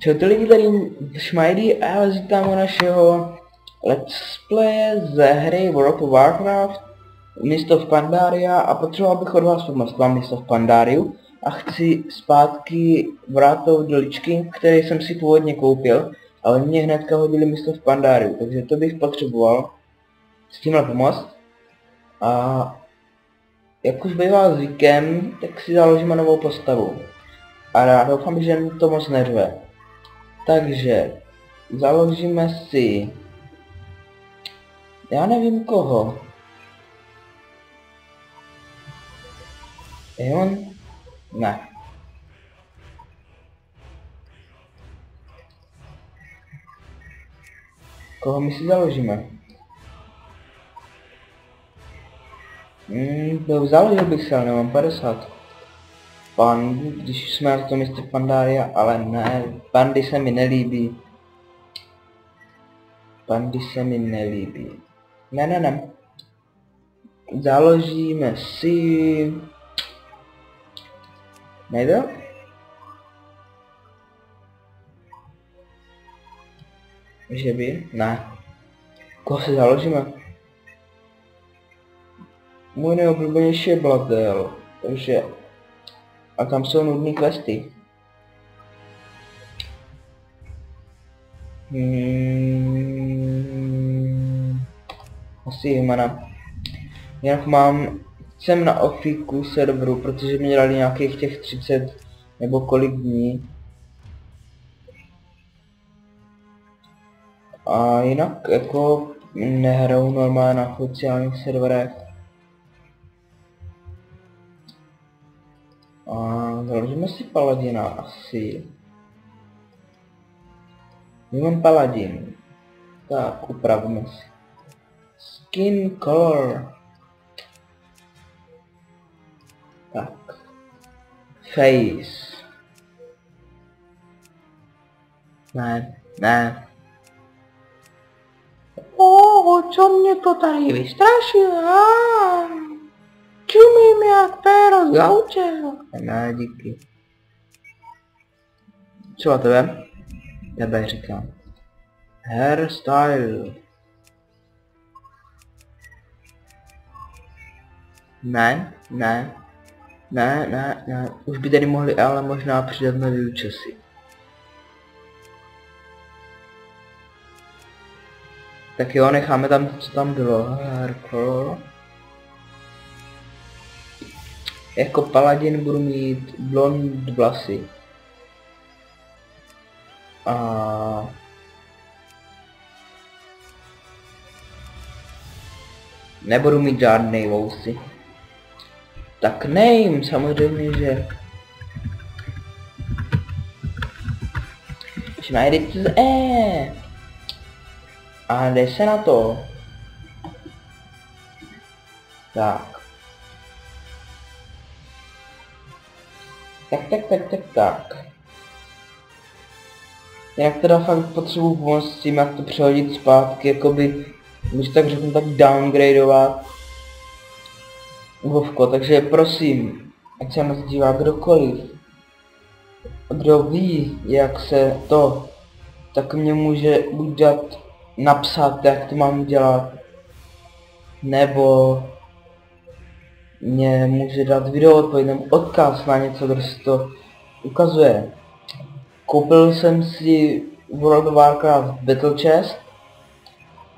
Čau ty lidi, tady Šmajdy a já vás vítám u našeho let's play ze hry World of Warcraft Město v Pandaria a potřeboval bych od vás pomoct. Mám město v Pandariu a chci zpátky vrátit do Ličky, který jsem si původně koupil, ale mě hnedka hodili město v Pandariu, takže to bych potřeboval s tímhle pomoct. A jak už bývá zvykem, tak si založíme novou postavu. A já doufám, že to moc neřve. Takže založíme si, já nevím koho. Eon? Ne. Koho my si založíme? Založil bych se, ale nemám 50. Pandu, když jsme na tom městě Pandaria, ale ne, pandy se mi nelíbí. Pandy se mi nelíbí. Ne. Založíme si... Nejde? Že by? Ne. Koho si založíme? Můj nejoblíbenější je Bloodel, takže... A tam jsou nudné questy. Asi humana. Jinak jsem na ofiku serveru, protože mě dali nějakých těch 30 nebo kolik dní. A jinak jako nehraju normálně na oficiálních serverech. A založíme si paladina asi. Mám paladin. Tak, upravíme si. Skin color. Tak. Face. Ne. Co mě to tady vystrašilo? Čumím jak péro z gauče. Ne, díky. Co a tebe? Tebe říkám. Hairstyle. Ne. Už by tady mohli ale možná přidat nový účesy. Tak jo, necháme tam to, co tam bylo. Hardcore. Jako paladin budu mít blond vlasy. A... nebudu mít žádnej vousy. Tak name, samozřejmě, že... Šmajdy z A jde se na to. Tak. Tak. Jinak teda fakt potřebuji pomoct s tím, jak to přehodit zpátky, jakoby, když tak řeknu, tak downgradeovat Vovko, takže prosím, ať se nás dívá kdokoliv, kdo ví, jak se to, tak mě může buď napsat, jak to mám dělat, nebo mě může dát video odpověď nebo odkaz na něco, kdo si to ukazuje. Koupil jsem si World of Warcraft Battle Chest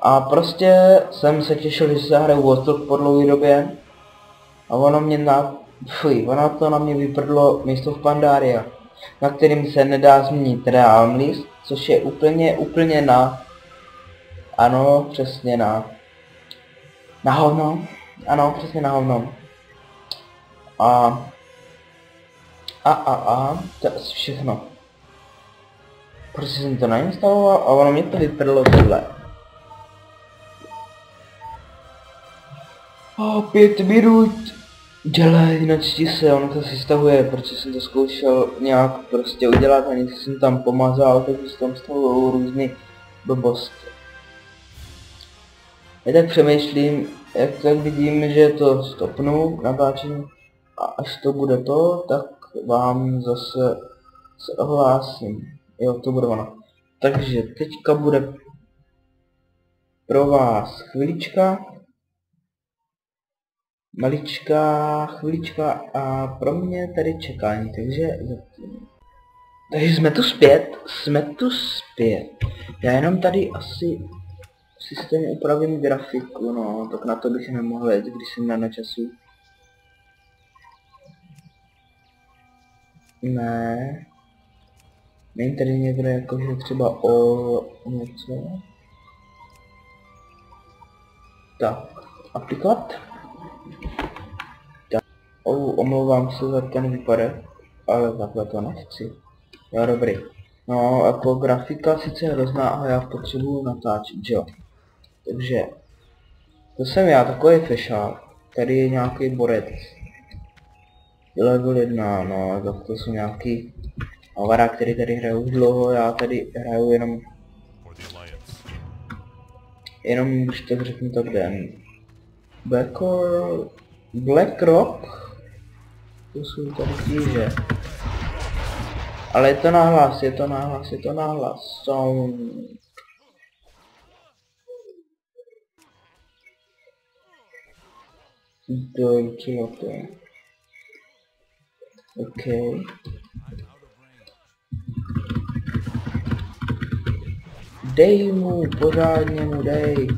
a prostě jsem se těšil, že se hraju Watchdog po dlouhé době a ono to na mě vyprdlo město v Pandaria, na kterým se nedá změnit Realm List, což je úplně na... Ano, přesně na hovno. Ano, přesně na hovno. To je asi všechno. Prostě jsem to nainstaloval a ono mě to vyprdlo tohle. 5 minut. Dělej, načti se, ono to si stahuje, protože jsem to zkoušel nějak prostě udělat a něco jsem tam pomazal, takže se tam stahují různý blbosti. Já tak přemýšlím, jak tak vidím, že to stopnu natáčení a až to bude to, tak vám zase se ohlásím. Jo, to bude ono. Takže teďka bude pro vás chvilička. Maličká chvilička a pro mě tady čekání, takže jsme tu zpět. Já jenom tady asi systém upravím grafiku, no, tak na to bych nemohl jít, když jsem na času. Ne. Není tady někde jakože třeba o něco. Tak, aplikovat. Tak, omlouvám se za ten výpadek, ale takhle to nechci. Jo, dobrý. No, jako grafika sice hrozná, ale já potřebuju natáčet, jo. Takže, to jsem já, takový fešák. Tady je nějaký borec. Level 1, no, tak to jsou nějaký avara, který tady hraju už dlouho, já tady hraju jenom když tak řeknu tak den. Blackrock, to jsou tady tíže. Ale je to nahlas, sound. To je. OK. Dej mu, pořádně mu dej.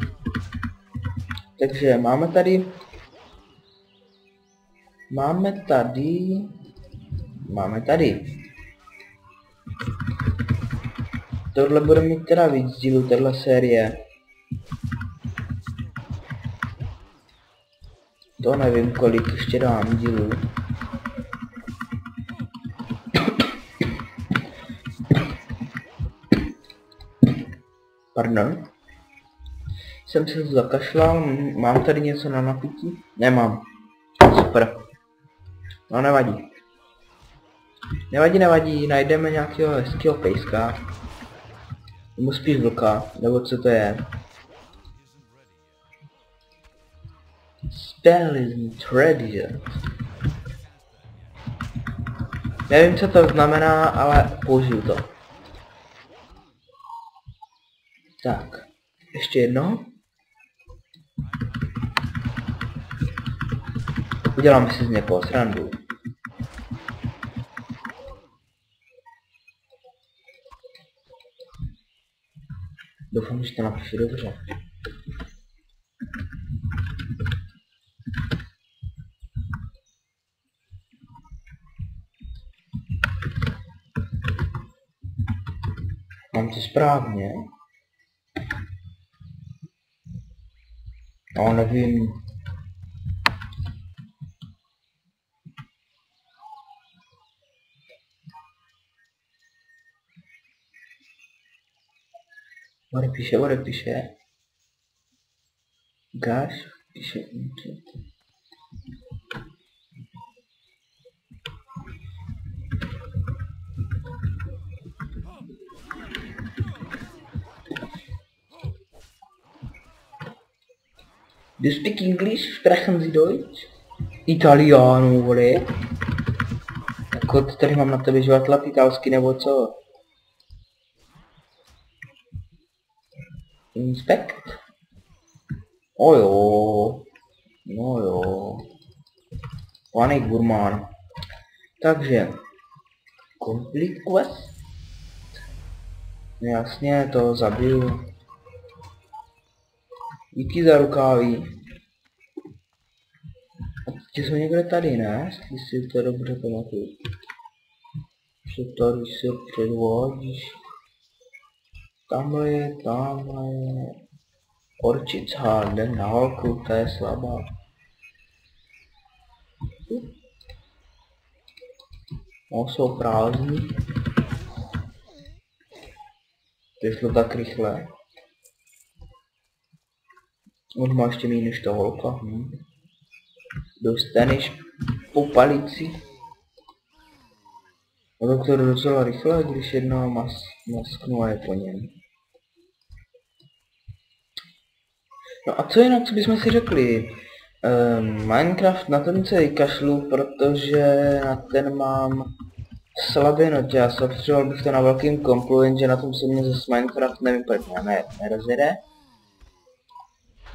Takže máme tady. Tohle bude mít teda víc dílů, tahle série. To nevím, kolik ještě dám dílů. Pardon. Jsem se zakašlal, mám tady něco na napití? Nemám. Super. No nevadí. Nevadí, najdeme nějakého hezkého pejska. Nebo spíš vlka, nebo co to je. Spell is ready. Nevím, co to znamená, ale použiju to. Tak, ještě jedno. Uděláme si z někoho srandu. Doufám, že to napíšu dobře. Mám to správně? No, nevím. Odepíše. Gaš, píše. Do you speak English? Sprechen Sie Deutsch? Italiano, vole. Jako tady mám na tebe žvatlat italsky nebo co? Inspect? Ojo. No jo. Pane gurmán. Takže. Complete quest? Jasně, to zabiju. Díky za rukáví. A ty jsou někde tady, ne? Jestli si to dobře pamatuju. Co tady se předvádíš? Tamhle je. Orchids Harden na holku, to je slabá. No, jsou prázdní. To šlo tak rychle. On má ještě méně než ta holka. Dostaneš po palici. No tak to jde docela rychle, když jedno masknu a je po něm. No a co jinak, co bychom si řekli? Minecraft, na ten se vykašlu, protože na ten mám slabě notě, já se potřeboval bych to na velkým komplu, jenže na tom se mě zase Minecraft nevím, proč mě nerozjede.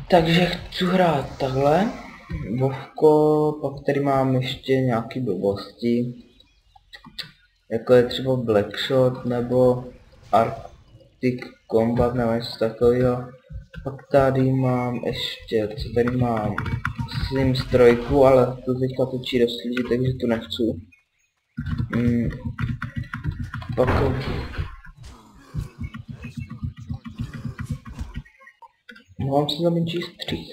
Takže chci hrát takhle. Vovko, pak tady mám ještě nějaký blbosti. Jako je třeba Blackshot nebo Arctic Combat nebo něco takového. Pak tady mám ještě, co tady mám? Sims 3, ale to teďka točí dost lidí, takže tu nechci. Pak mám se tam číst střih.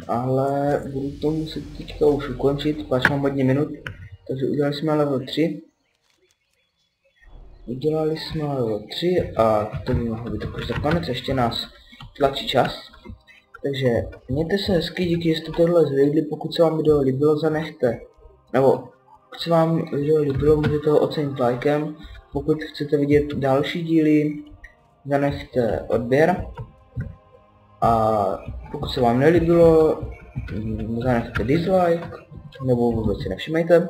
Ale budu to muset teďka už ukončit, páč mám hodně minut. Takže udělali jsme level 3. A to by mohlo být takový konec, ještě nás tlačí čas. Takže mějte se hezky, díky, že jste tohle zvěděli, pokud se vám video líbilo, zanechte. Nebo pokud se vám video líbilo, můžete ho ocenit lajkem. Pokud chcete vidět další díly, zanechte odběr. A pokud se vám nelíbilo, zanechte dislike, nebo vůbec si nevšimejte.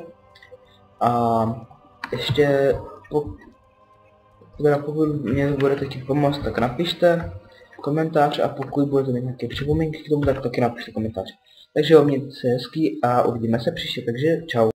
A ještě pokud mě budete chtít pomoct, tak napište komentář, a pokud budete mít nějaké připomínky k tomu, tak taky napište komentář. Takže mějte se hezky a uvidíme se příště, takže čau.